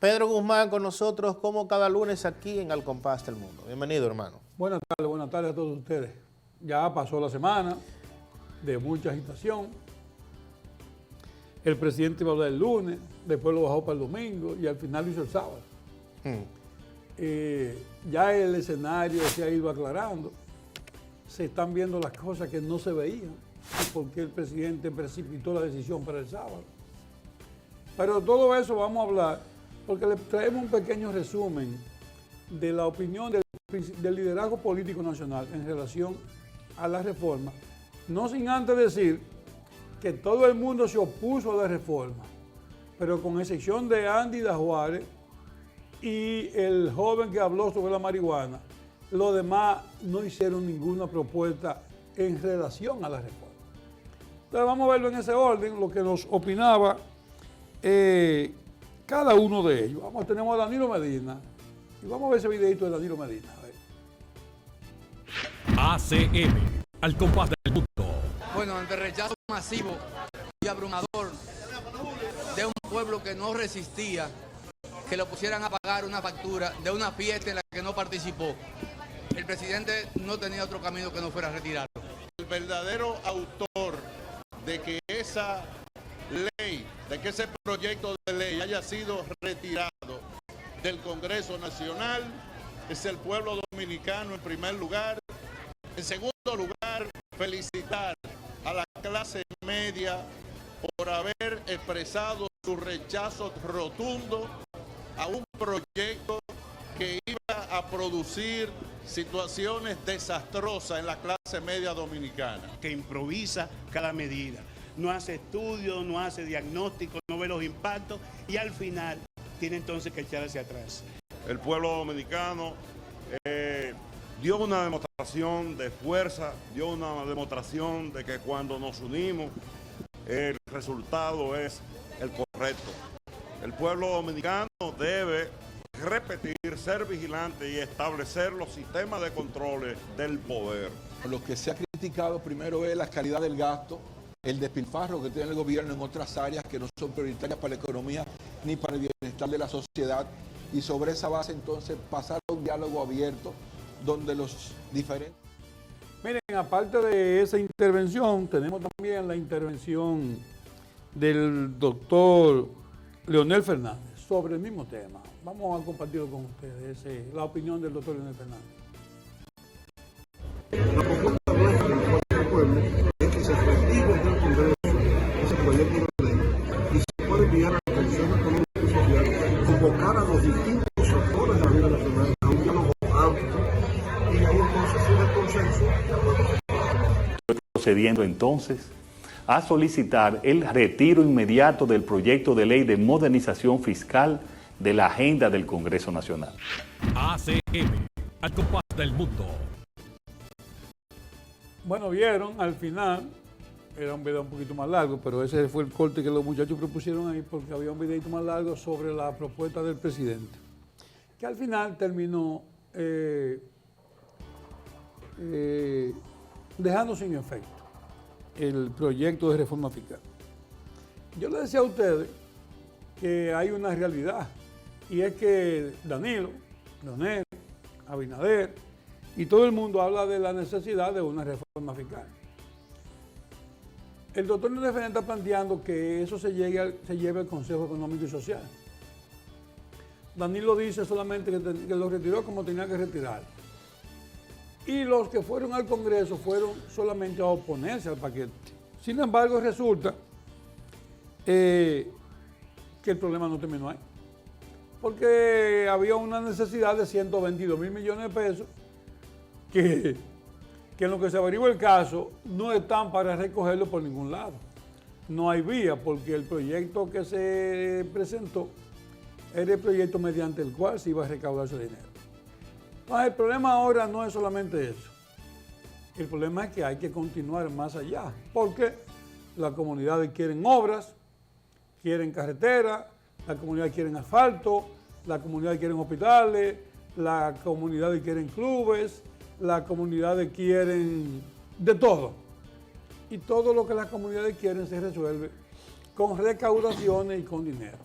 Pedro Guzmán con nosotros como cada lunes aquí en Al Compás del Mundo. Bienvenido, hermano. Buenas tardes a todos ustedes. Ya pasó la semana de mucha agitación. El presidente iba a hablar el lunes, después lo bajó para el domingo y al final lo hizo el sábado. Ya el escenario se ha ido aclarando. Se están viendo las cosas que no se veían porque el presidente precipitó la decisión para el sábado. Pero de todo eso vamos a hablar porque le traemos un pequeño resumen de la opinión del liderazgo político nacional en relación a la reforma, no sin antes decir que todo el mundo se opuso a la reforma, pero con excepción de Andy Dajuárez y el joven que habló sobre la marihuana, los demás no hicieron ninguna propuesta en relación a la reforma. Entonces vamos a verlo en ese orden, lo que nos opinaba cada uno de ellos. Tenemos a Danilo Medina y vamos a ver ese videito de Danilo Medina. ACM, Al Compás del Mundo. Bueno, ante el rechazo masivo y abrumador de un pueblo que no resistía que lo pusieran a pagar una factura de una fiesta en la que no participó, el presidente no tenía otro camino que no fuera retirarlo. El verdadero autor de que esa ley, de que ese proyecto de ley haya sido retirado del Congreso Nacional es el pueblo dominicano en primer lugar. En segundo lugar, felicitar a la clase media por haber expresado su rechazo rotundo a un proyecto que iba a producir situaciones desastrosas en la clase media dominicana. Que improvisa cada medida, no hace estudios, no hace diagnóstico, no ve los impactos y al final tiene entonces que echar hacia atrás. El pueblo dominicano dio una demostración de fuerza, dio una demostración de que cuando nos unimos el resultado es el correcto. El pueblo dominicano debe repetir, ser vigilante y establecer los sistemas de controles del poder. Lo que se ha criticado primero es la calidad del gasto, el despilfarro que tiene el gobierno en otras áreas que no son prioritarias para la economía ni para el bienestar de la sociedad, y sobre esa base entonces pasar a un diálogo abierto donde los diferentes... Miren, aparte de esa intervención, tenemos también la intervención del doctor Leonel Fernández sobre el mismo tema. Vamos a compartirlo con ustedes, la opinión del doctor Leonel Fernández. La propuesta nuestra del pueblo es que se retire del Congreso ese proyecto de ley y se puede enviar a la Comisión Económica y Social, convocar a los distintos sectores de la vida nacional a un diálogo amplio y ahí entonces si el consenso. Estoy procediendo entonces a solicitar el retiro inmediato del proyecto de ley de modernización fiscal de la agenda del Congreso Nacional. ACM, Al Compás del Mundo. Bueno, vieron, al final, era un video un poquito más largo, pero ese fue el corte que los muchachos propusieron ahí porque había un videito más largo sobre la propuesta del presidente, que al final terminó dejando sin efecto el proyecto de reforma fiscal. Yo les decía a ustedes que hay una realidad, y es que Danilo, Leonel, Abinader y todo el mundo habla de la necesidad de una reforma fiscal. El doctor Leonel Fernández está planteando que eso se lleve al Consejo Económico y Social. Danilo dice solamente que lo retiró como tenía que retirar. Y los que fueron al Congreso fueron solamente a oponerse al paquete. Sin embargo, resulta que el problema no terminó ahí. Porque había una necesidad de 122 mil millones de pesos que en lo que se averigua el caso no están para recogerlo por ningún lado. No hay vía porque el proyecto que se presentó era el proyecto mediante el cual se iba a recaudar ese dinero. Entonces, el problema ahora no es solamente eso. El problema es que hay que continuar más allá, porque las comunidades quieren obras, quieren carreteras, las comunidades quieren asfalto, las comunidades quieren hospitales, las comunidades quieren clubes, las comunidades quieren de todo. Y todo lo que las comunidades quieren se resuelve con recaudaciones y con dinero.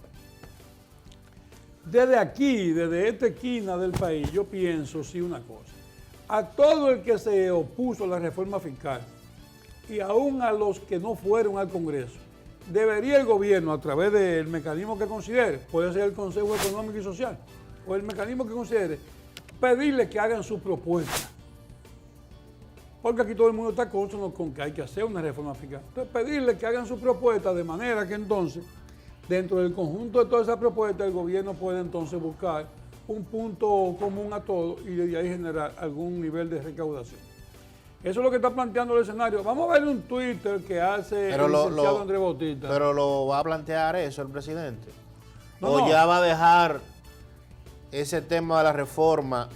Desde aquí, desde esta esquina del país, yo pienso sí una cosa. A todo el que se opuso a la reforma fiscal y aún a los que no fueron al Congreso, debería el gobierno, a través del mecanismo que considere, puede ser el Consejo Económico y Social, o el mecanismo que considere, pedirle que hagan su propuesta. Porque aquí todo el mundo está consono con que hay que hacer una reforma fiscal. Entonces, pedirle que hagan su propuesta de manera que entonces, dentro del conjunto de todas esas propuestas, el gobierno puede entonces buscar un punto común a todos y de ahí generar algún nivel de recaudación. Eso es lo que está planteando el escenario. Vamos a ver un Twitter que hace el licenciado Andrés Bautista. Pero lo va a plantear eso el presidente. No, o ya va a dejar ese tema de la reforma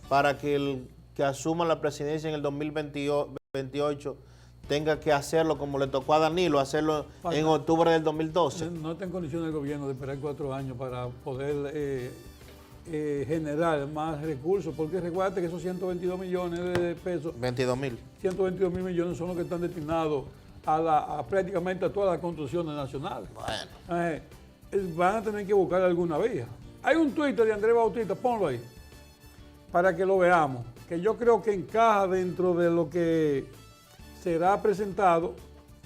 para que el que asuma la presidencia en el 2028 tenga que hacerlo como le tocó a Danilo, hacerlo en octubre del 2012. No está en condiciones el gobierno de esperar 4 años para poder generar más recursos, porque recuerda que esos 122 millones de pesos, 22.000. 122 mil millones son los que están destinados a prácticamente a todas las construcciones nacionales. Bueno. Van a tener que buscar alguna vía. Hay un Twitter de Andrés Bautista, ponlo ahí, para que lo veamos, que yo creo que encaja dentro de lo que será presentado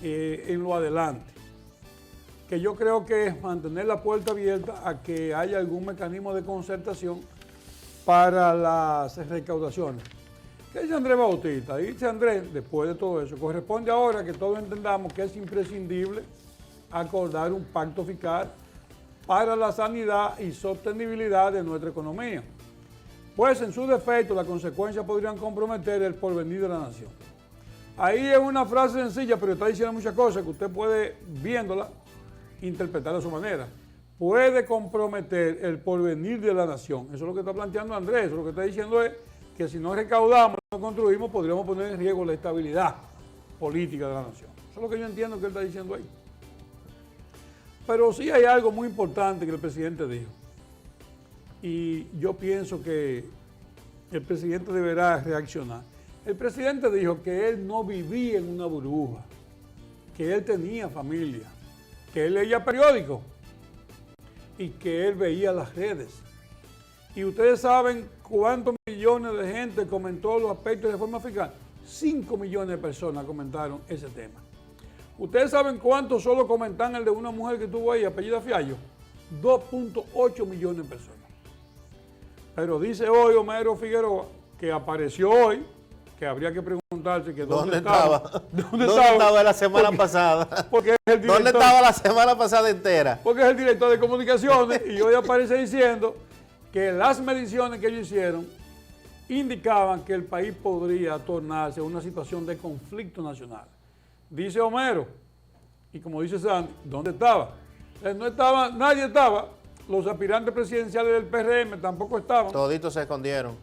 en lo adelante. Que yo creo que es mantener la puerta abierta a que haya algún mecanismo de concertación para las recaudaciones. ¿Qué dice Andrés Bautista? Dice Andrés, después de todo eso, corresponde ahora que todos entendamos que es imprescindible acordar un pacto fiscal para la sanidad y sostenibilidad de nuestra economía. Pues en su defecto las consecuencias podrían comprometer el porvenir de la nación. Ahí es una frase sencilla, pero está diciendo muchas cosas que usted puede, viéndola, interpretar de su manera. Puede comprometer el porvenir de la nación. Eso es lo que está planteando Andrés. Eso lo que está diciendo es que si no recaudamos, no construimos, podríamos poner en riesgo la estabilidad política de la nación. Eso es lo que yo entiendo que él está diciendo ahí. Pero sí hay algo muy importante que el presidente dijo. Y yo pienso que el presidente deberá reaccionar. El presidente dijo que él no vivía en una burbuja, que él tenía familia, que él leía periódicos y que él veía las redes. Y ustedes saben cuántos millones de gente comentó los aspectos de reforma fiscal. 5 millones de personas comentaron ese tema. Ustedes saben cuántos solo comentan el de una mujer que tuvo ahí, apellida Fiallo. 2.8 millones de personas. Pero dice hoy Homero Figueroa, que apareció hoy, que habría que preguntarse que ¿Dónde estaba? ¿Dónde estaba la semana pasada? Porque es el director, ¿Dónde estaba la semana pasada entera? Porque es el director de comunicaciones y hoy aparece diciendo que las mediciones que ellos hicieron indicaban que el país podría tornarse una situación de conflicto nacional. Dice Homero, y como dice Sandy, ¿dónde estaba? No estaba, nadie estaba. Los aspirantes presidenciales del PRM tampoco estaban. Toditos se escondieron.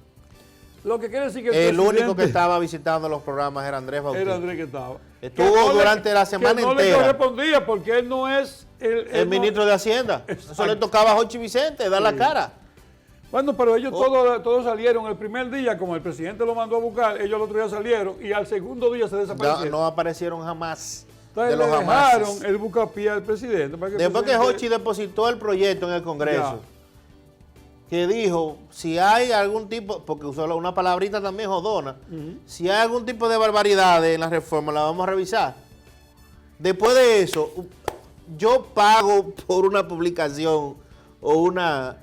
Lo que quiere decir que el único que estaba visitando los programas era Andrés Bautista. Era Andrés que estaba. Estuvo durante la semana entera. No le correspondía porque él no es el ministro de Hacienda. Exacto. Eso le tocaba a Jochi Vicente, dar la cara. Bueno, pero ellos todos salieron el primer día, como el presidente lo mandó a buscar, ellos el otro día salieron y al segundo día se desaparecieron. No aparecieron jamás. Entonces le dejaron el bucapié al presidente. Para que después que Jochi depositó el proyecto en el Congreso, que dijo, si hay algún tipo, porque usó una palabrita también jodona, si hay algún tipo de barbaridad en la reforma, la vamos a revisar. Después de eso, yo pago por una publicación o una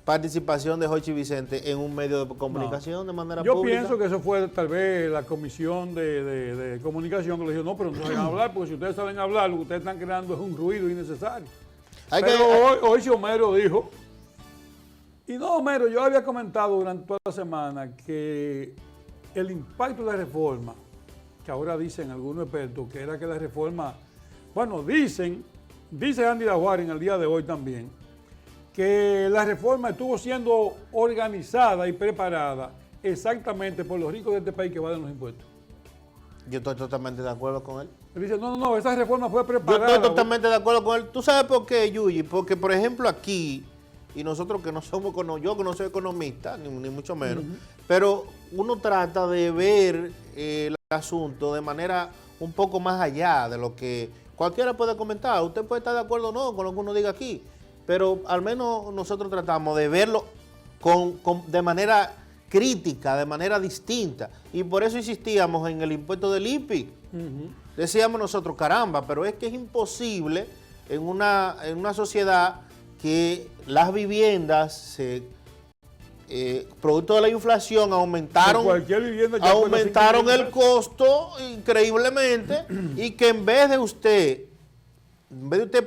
participación de Jochi Vicente en un medio de comunicación de manera pública. Yo pienso que eso fue tal vez la comisión de comunicación que le dijo, no, pero no saben hablar, porque si ustedes saben hablar, lo que ustedes están creando es un ruido innecesario. Hoy Homero dijo, y no, Homero, yo había comentado durante toda la semana que el impacto de la reforma, que ahora dicen algunos expertos, que era que la reforma, bueno, dice Andy Dajuar en el día de hoy también, que la reforma estuvo siendo organizada y preparada exactamente por los ricos de este país que evaden los impuestos. Yo estoy totalmente de acuerdo con él. Él dice, no, esa reforma fue preparada. Yo estoy totalmente de acuerdo con él. ¿Tú sabes por qué, Yuyi? Porque, por ejemplo, aquí, y nosotros que no somos, yo que no soy economista, ni mucho menos, pero uno trata de ver el asunto de manera un poco más allá de lo que cualquiera puede comentar. Usted puede estar de acuerdo o no con lo que uno diga aquí, pero al menos nosotros tratamos de verlo de manera crítica, de manera distinta. Y por eso insistíamos en el impuesto del IPI. Decíamos nosotros, caramba, pero es que es imposible en una sociedad que las viviendas producto de la inflación aumentaron el costo increíblemente y que en vez de usted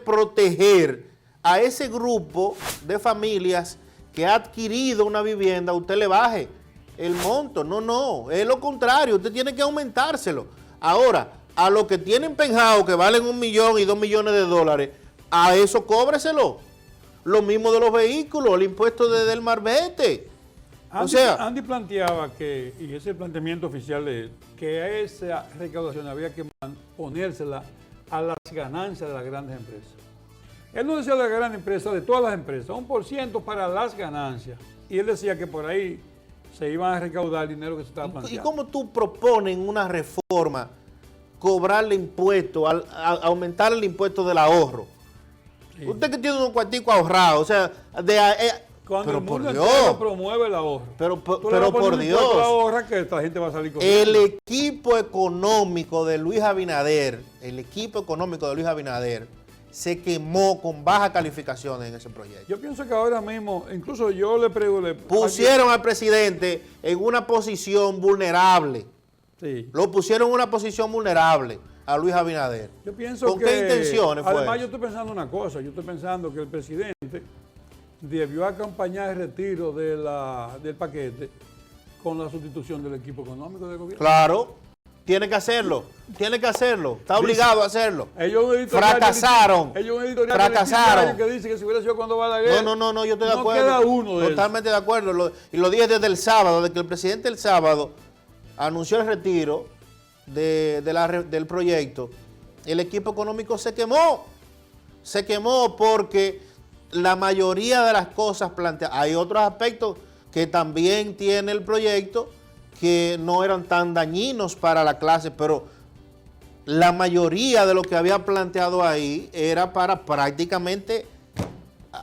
proteger a ese grupo de familias que ha adquirido una vivienda, usted le baje el monto. No, es lo contrario, usted tiene que aumentárselo. Ahora, a los que tienen penjado que valen $1 millón y $2 millones de dólares, a eso cóbreselo. Lo mismo de los vehículos, el impuesto del marbete. Andy planteaba que, y ese es el planteamiento oficial de él, que a esa recaudación había que ponérsela a las ganancias de las grandes empresas. Él no decía de la gran empresa, de todas las empresas, 1% para las ganancias. Y él decía que por ahí se iban a recaudar el dinero que se estaba planteando. ¿Y cómo tú propones en una reforma cobrarle impuesto, aumentar el impuesto del ahorro? Sí. Usted que tiene un cuartico ahorrado, o sea, cuando pero el mundo por Dios entero promueve el ahorro. Pero por Dios. Ahorra que esta gente va a salir con el equipo económico de Luis Abinader, se quemó con bajas calificaciones en ese proyecto. Yo pienso que ahora mismo, incluso yo le pregunté... Pusieron al presidente en una posición vulnerable. Sí. Lo pusieron en una posición vulnerable a Luis Abinader. Yo pienso ¿Con qué intenciones fue? Además, yo estoy pensando una cosa. Yo estoy pensando que el presidente debió acompañar el retiro del paquete con la sustitución del equipo económico del gobierno. Claro. Tiene que hacerlo, está obligado a hacerlo. Fracasaron. Fracasaron. Que dice que si hubiera sido cuando Balaguer. No, yo estoy de acuerdo. Queda uno de totalmente de acuerdo. Y lo dije desde el sábado, desde que el presidente el sábado anunció el retiro del proyecto. El equipo económico se quemó. Se quemó porque la mayoría de las cosas planteadas. Hay otros aspectos que también tiene el proyecto que no eran tan dañinos para la clase, pero la mayoría de lo que había planteado ahí era para prácticamente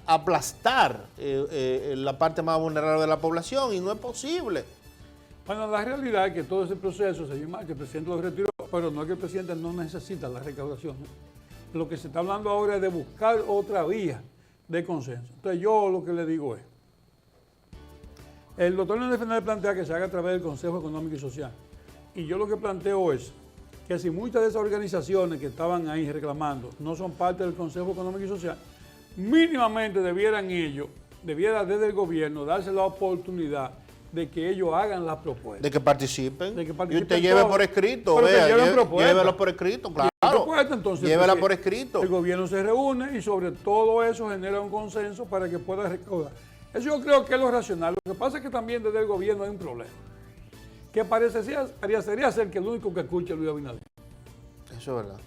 aplastar la parte más vulnerable de la población, y no es posible. Bueno, la realidad es que todo ese proceso se llama que el presidente lo retiró, pero no es que el presidente no necesita la recaudación, ¿no? Lo que se está hablando ahora es de buscar otra vía de consenso. Entonces yo lo que le digo es, el doctor Leonel Fernández plantea que se haga a través del Consejo Económico y Social. Y yo lo que planteo es que si muchas de esas organizaciones que estaban ahí reclamando no son parte del Consejo Económico y Social, mínimamente debiera desde el gobierno darse la oportunidad de que ellos hagan las propuestas. De que participen. Y usted lleve por escrito, llévelo por escrito, claro. Entonces, llévela por escrito. El gobierno se reúne y sobre todo eso genera un consenso para que pueda recaudar. Eso yo creo que es lo racional. Lo que pasa es que también desde el gobierno hay un problema. Que parecería ser que el único que escucha es Luis Abinader. Eso es verdad.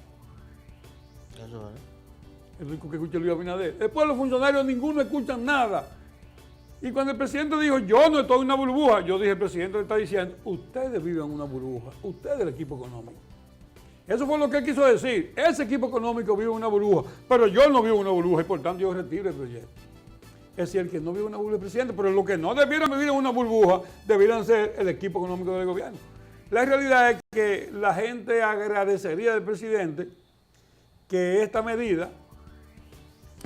El único que escucha es Luis Abinader. Después los funcionarios ninguno escuchan nada. Y cuando el presidente dijo, yo no estoy en una burbuja, yo dije, el presidente le está diciendo, ustedes viven en una burbuja, ustedes el equipo económico. Eso fue lo que él quiso decir. Ese equipo económico vive en una burbuja, pero yo no vivo en una burbuja y por tanto yo retiro el proyecto. Es decir, el que no vive en una burbuja del presidente, pero los que no debieran vivir en una burbuja debieran ser el equipo económico del gobierno. La realidad es que la gente agradecería del presidente que esta medida,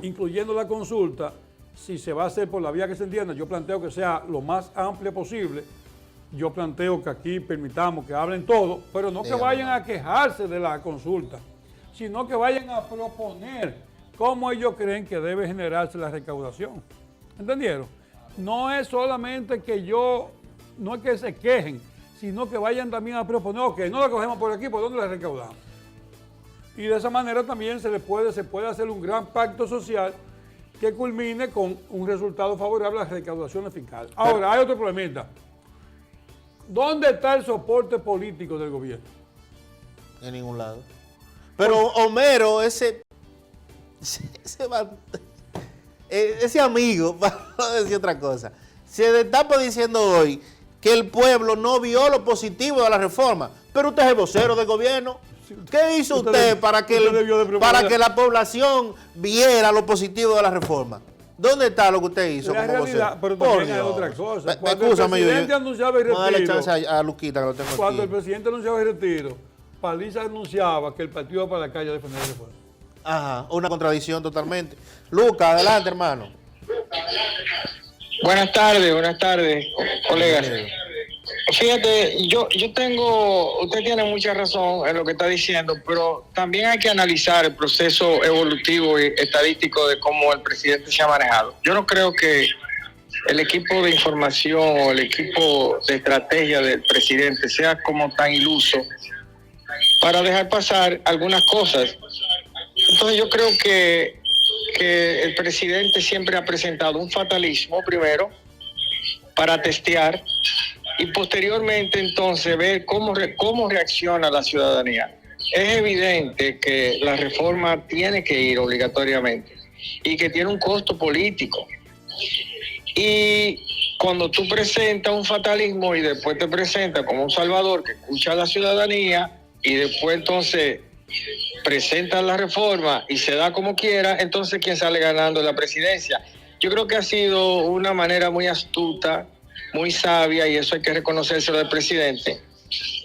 incluyendo la consulta, si se va a hacer por la vía que se entienda, yo planteo que sea lo más amplia posible. Yo planteo que aquí permitamos que hablen todos, pero no que vayan a quejarse de la consulta, sino que vayan a proponer cómo ellos creen que debe generarse la recaudación. ¿Entendieron? No es solamente no es que se quejen, sino que vayan también a proponer, ok, no la cogemos por aquí, ¿por dónde la recaudamos? Y de esa manera también se puede hacer un gran pacto social que culmine con un resultado favorable a las recaudaciones fiscales. Ahora, hay otro problemita. ¿Dónde está el soporte político del gobierno? En ningún lado. Pero Homero, ese amigo, para no decir otra cosa, se destapa diciendo hoy que el pueblo no vio lo positivo de la reforma. Pero usted es el vocero del gobierno. ¿Qué hizo usted para que la población viera lo positivo de la reforma? ¿Dónde está lo que usted hizo La como realidad, vocero? pero Por también hay Dios. otra cosa. Cuando el Excúsame, presidente anunciaba el vamos a darle retiro, chance a Luquita, que lo tengo cuando el aquí. presidente anunciaba el retiro, Paliza anunciaba que el partido iba para la calle a defender el reforma. Ajá, una contradicción totalmente. Lucas, adelante, hermano. Buenas tardes, colegas. Fíjate, yo tengo, usted tiene mucha razón en lo que está diciendo, pero también hay que analizar el proceso evolutivo y estadístico de cómo el presidente se ha manejado. Yo no creo que el equipo de información o el equipo de estrategia del presidente sea como tan iluso para dejar pasar algunas cosas. Entonces yo creo que el presidente siempre ha presentado un fatalismo primero para testear y posteriormente entonces ver cómo reacciona la ciudadanía. Es evidente que la reforma tiene que ir obligatoriamente y que tiene un costo político. Y cuando tú presentas un fatalismo y después te presentas como un salvador que escucha a la ciudadanía y después entonces presenta la reforma y se da como quiera, entonces ¿quién sale ganando la presidencia? Yo creo que ha sido una manera muy astuta, muy sabia, y eso hay que reconocérselo al presidente,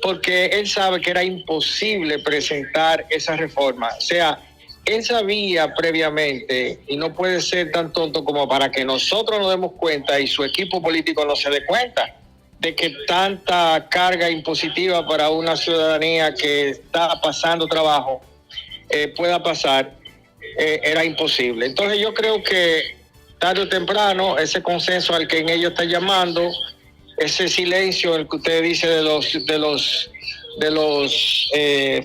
porque él sabe que era imposible presentar esa reforma. O sea, él sabía previamente, y no puede ser tan tonto como para que nosotros nos demos cuenta y su equipo político no se dé cuenta de que tanta carga impositiva para una ciudadanía que está pasando trabajo pueda pasar, era imposible. Entonces yo creo que tarde o temprano ese consenso al que en ellos está llamando, ese silencio el que usted dice de los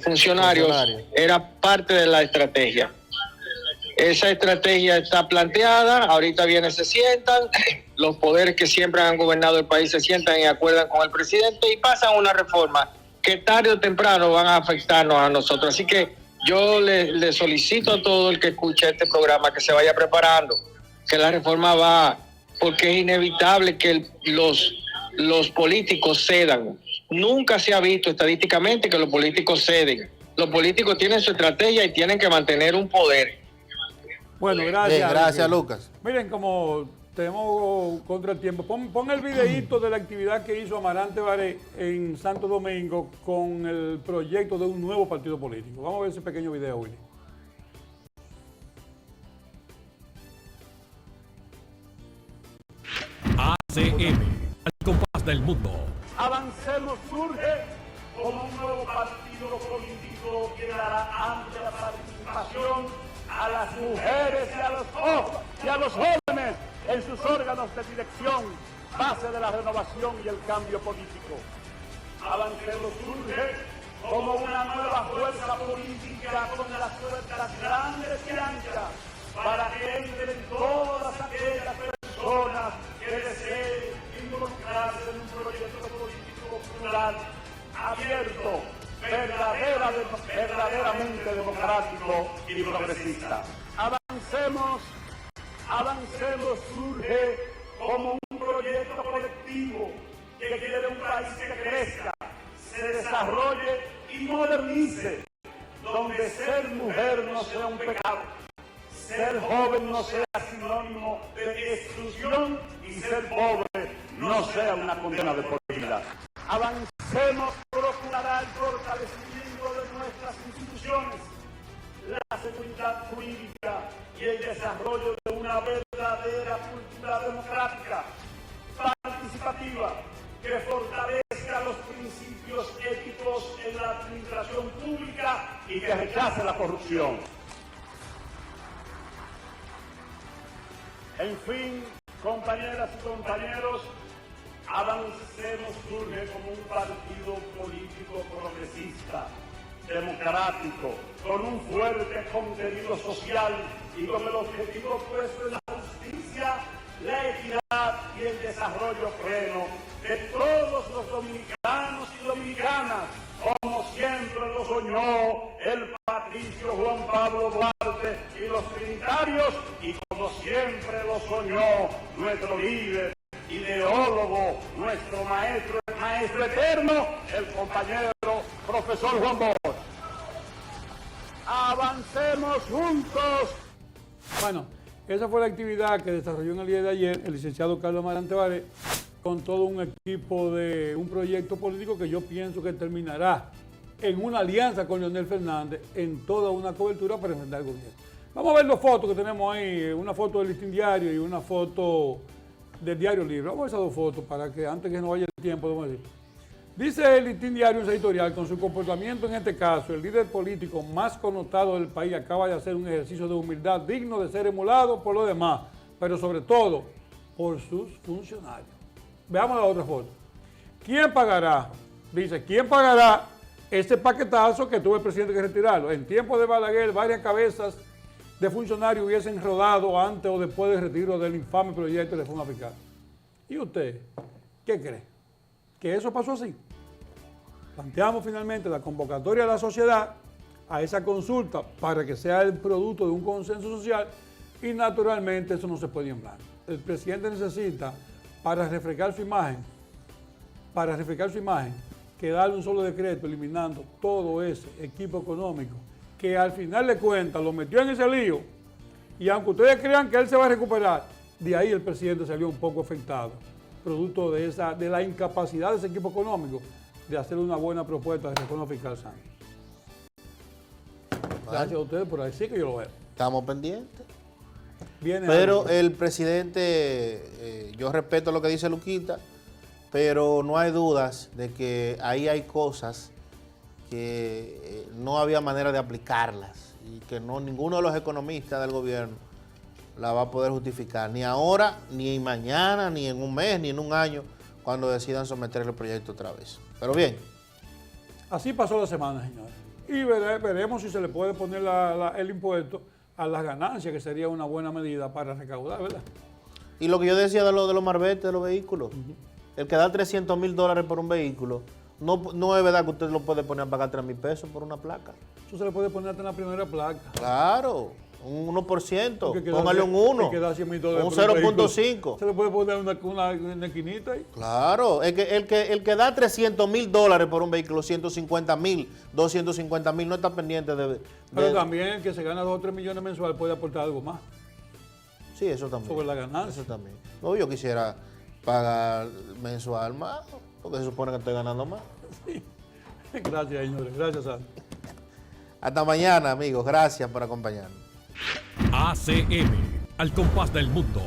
funcionarios, era parte de la estrategia. Esa estrategia está planteada, ahorita se sientan, los poderes que siempre han gobernado el país se sientan y acuerdan con el presidente y pasan una reforma que tarde o temprano van a afectarnos a nosotros. Así que yo le solicito a todo el que escuche este programa que se vaya preparando, que la reforma va, porque es inevitable que los políticos cedan. Nunca se ha visto estadísticamente que los políticos ceden. Los políticos tienen su estrategia y tienen que mantener un poder. Bueno, gracias. Bien, gracias, Lucas. Miren, como tenemos contratiempo, pon el videíto de la actividad que hizo Amarante Baré en Santo Domingo con el proyecto de un nuevo partido político. Vamos a ver ese pequeño video, Willy. ACM, al compás del mundo. Avancemos surge como un nuevo partido político que dará amplia participación a las mujeres y a los jóvenes en sus órganos de dirección, base de la renovación y el cambio político. Avancemos surge como una nueva fuerza política con las puertas grandes y anchas para que entren todas aquellas personas que deseen involucrarse en un proyecto político plural, abierto, verdaderamente democrático y progresista. Avancemos surge como un proyecto colectivo que quiere un país que crezca, se desarrolle y modernice, donde ser mujer no sea un pecado, ser joven no sea sinónimo de exclusión y ser pobre no sea una condena de por vida. Avancemos, procurará el fortalecimiento de nuestras instituciones, la seguridad jurídica y el desarrollo de una verdadera cultura democrática, participativa, que fortalezca los principios éticos en la administración pública y que rechace la corrupción. En fin, compañeras y compañeros, Avancemos surge como un partido político progresista, democrático, con un fuerte contenido social y con el objetivo puesto en la justicia, la equidad y el desarrollo pleno de todos los dominicanos y dominicanas, como siempre lo soñó el patricio Juan Pablo Duarte y los trinitarios, y como siempre lo soñó nuestro líder, ideólogo, nuestro maestro, el maestro eterno, el compañero profesor Juan Bosch. Avancemos juntos. Bueno, Esa fue la actividad que desarrolló en el día de ayer el licenciado Carlos Amarante Baré con todo un equipo de un proyecto político que yo pienso que terminará en una alianza con Leonel Fernández en toda una cobertura para enfrentar al gobierno. Vamos a ver dos fotos que tenemos ahí, una foto del Listín Diario y una foto del Diario Libre. Vamos a ver esas dos fotos para que antes que no vaya el tiempo, vamos a decir. Dice el Listín Diario en su editorial, con su comportamiento en este caso, el líder político más connotado del país acaba de hacer un ejercicio de humildad digno de ser emulado por los demás, pero sobre todo por sus funcionarios. Veamos la otra foto. ¿Quién pagará? Dice, ¿quién pagará ese paquetazo que tuvo el presidente que retirarlo? En tiempo de Balaguer, varias cabezas de funcionarios hubiesen rodado antes o después del retiro del infame proyecto de reforma fiscal. ¿Y usted qué cree? ¿Que eso pasó así? Planteamos finalmente la convocatoria de la sociedad a esa consulta para que sea el producto de un consenso social y naturalmente eso no se puede ir en blanco. El presidente necesita, para refrescar su imagen, que darle un solo decreto eliminando todo ese equipo económico que al final de cuentas lo metió en ese lío y aunque ustedes crean que él se va a recuperar, de ahí el presidente salió un poco afectado, producto de la incapacidad de ese equipo económico de hacer una buena propuesta de reforma fiscal sana. Gracias a ustedes por decir que yo lo veo. Estamos pendientes. Viene Pero algo. el presidente, yo respeto lo que dice Luquita, pero no hay dudas de que ahí hay cosas que no había manera de aplicarlas y que no ninguno de los economistas del gobierno la va a poder justificar, ni ahora, ni mañana, ni en un mes, ni en un año, cuando decidan someter el proyecto otra vez. Pero bien. Así pasó la semana, señores. Y veremos si se le puede poner el impuesto a las ganancias, que sería una buena medida para recaudar, ¿verdad? Y lo que yo decía de los marbetes de los vehículos, el que da $300,000 por un vehículo, no es verdad que usted lo puede poner a pagar $3,000 por una placa. Eso se le puede poner hasta en la primera placa. Claro, un 1%, Porque póngale un 1, que da $100,000 un por un 0.5. Se le puede poner una esquinita ahí. Claro, el que da $300,000 por un vehículo, $150,000, $250,000, no está pendiente de... Pero también el que se gana 2 o 3 millones mensuales puede aportar algo más. Sí, eso también. Sobre la ganancia. Eso también. No, yo quisiera pagar mensual más, porque se supone que estoy ganando más. Sí. Gracias, señores. Gracias, Sal. Hasta mañana, amigos. Gracias por acompañarnos. ACM, al compás del mundo.